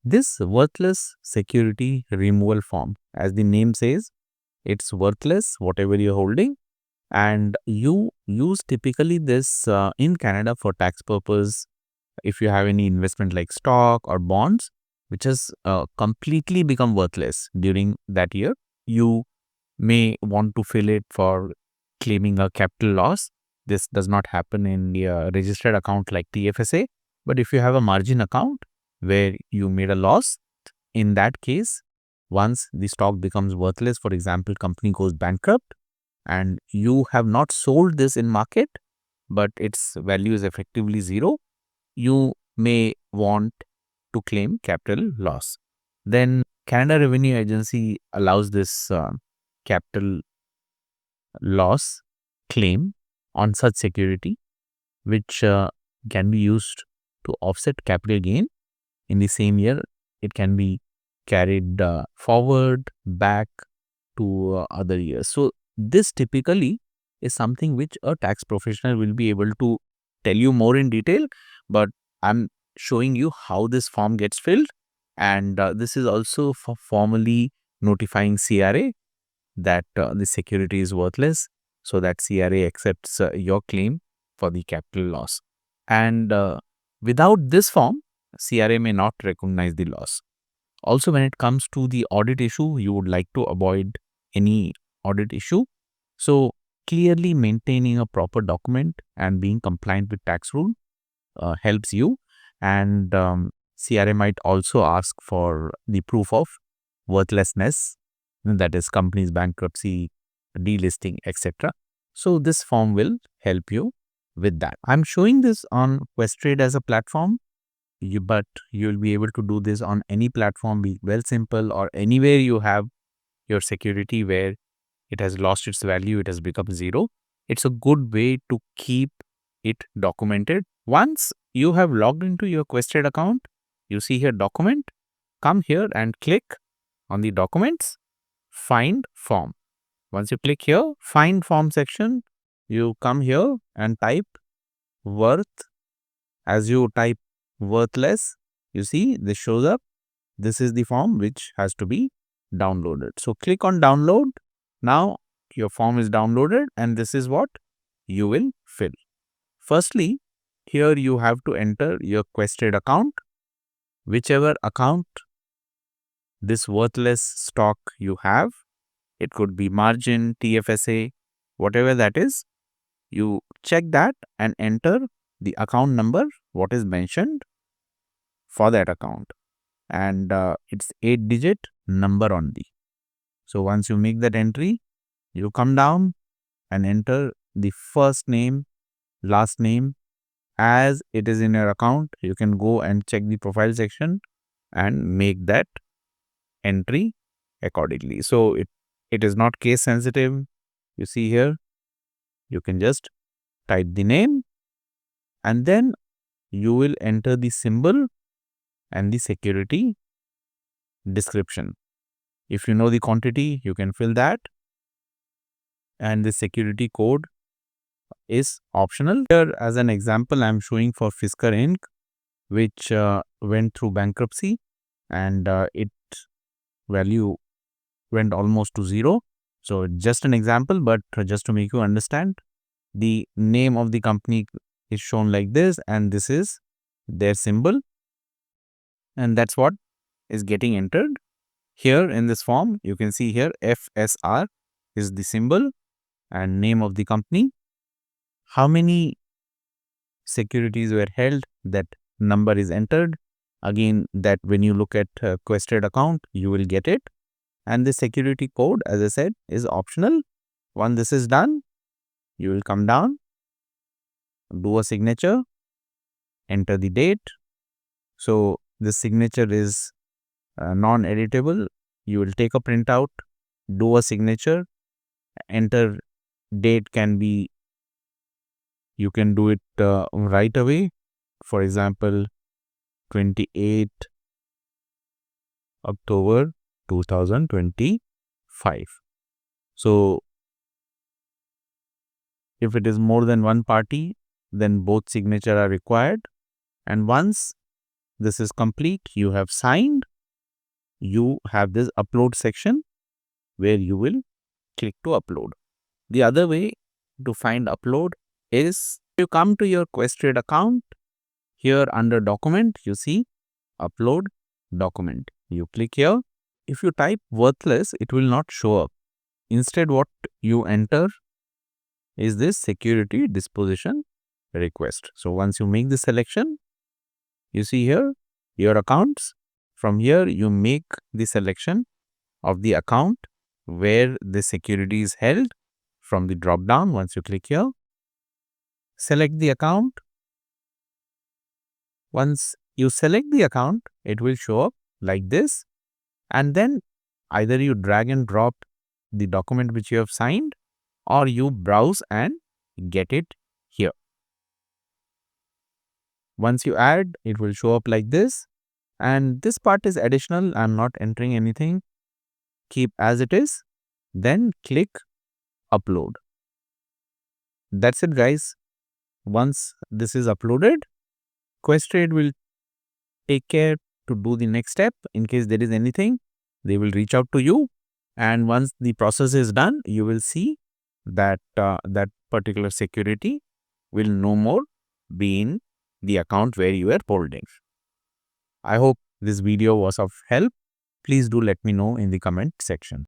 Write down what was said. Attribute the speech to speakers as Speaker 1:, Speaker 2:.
Speaker 1: This worthless security removal form, as the name says, it's worthless, whatever you're holding. And you use typically this in Canada for tax purpose. If you have any investment like stock or bonds, which has completely become worthless during that year, you may want to fill it for claiming a capital loss. This does not happen in the registered account like TFSA. But if you have a margin account where you made a loss, in that case, once the stock becomes worthless, for example, company goes bankrupt and you have not sold this in market, but its value is effectively zero, you may want to claim capital loss. Then Canada Revenue Agency allows this capital loss claim on such security, which can be used to offset capital gain in the same year. It can be carried forward, back to other years. So this typically is something which a tax professional will be able to tell you more in detail, but I'm showing you how this form gets filled. And this is also for formally notifying CRA that the security is worthless, so that CRA accepts your claim for the capital loss. And without this form, CRA may not recognize the loss. Also, when it comes to the audit issue, you would like to avoid any audit issue. So clearly maintaining a proper document and being compliant with tax rule helps you. And CRA might also ask for the proof of worthlessness, that is company's bankruptcy, delisting, etc. So this form will help you with that. I'm showing this on Questrade as a platform, but you'll be able to do this on any platform, be Wealthsimple or anywhere you have your security where it has lost its value, it has become zero. It's a good way to keep it documented. Once you have logged into your Questrade account, you see here document, come here and click on the documents, find form. Once you click here, find form section, you come here and type worth. As you type worthless, you see this shows up. This is the form which has to be downloaded. So click on download. Now your form is downloaded and this is what you will fill. Firstly, here you have to enter your Questrade account, whichever account this worthless stock you have. It could be margin, TFSA, whatever that is. You check that and enter the account number, what is mentioned for that account. And it's 8-digit number only. So once you make that entry, you come down and enter the first name, last name as it is in your account. You can go and check the profile section and make that entry accordingly. So it is not case sensitive. You see here, you can just type the name and then you will enter the symbol and the security description. If you know the quantity, you can fill that. And the security code is optional. Here as an example, I'm showing for Fisker Inc., which went through bankruptcy and its value went almost to zero. So just an example, but just to make you understand, the name of the company is shown like this and this is their symbol. And that's what is getting entered. Here in this form, you can see here FSR is the symbol and name of the company. How many securities were held, that number is entered. Again, that when you look at Questrade account, you will get it. And the security code, as I said, is optional. Once this is done, you will come down, do a signature, enter the date. So this signature is non-editable. You will take a printout, do a signature, enter date can be, you can do it right away. For example, 28 October 2025. So if it is more than one party, then both signature are required. And once this is complete, you have signed, you have this upload section where you will click to upload. The other way to find upload is you come to your Questrade account. Here under document, you see upload document. You click here. If you type worthless, it will not show up. Instead, what you enter is this security disposition request. So once you make the selection, you see here your accounts. From here, you make the selection of the account where the security is held from the drop down. Once you click here, select the account. Once you select the account, it will show up like this, and then either you drag and drop the document which you have signed, or you browse and get it here. Once you add, it will show up like this, and this part is additional. I'm not entering anything. Keep as it is, then click upload. That's it, guys. Once this is uploaded, Questrade will take care to do the next step. In case there is anything, they will reach out to you, and once the process is done, you will see that that particular security will no more be in the account where you are holding. I hope this video was of help. Please do let me know in the comment section.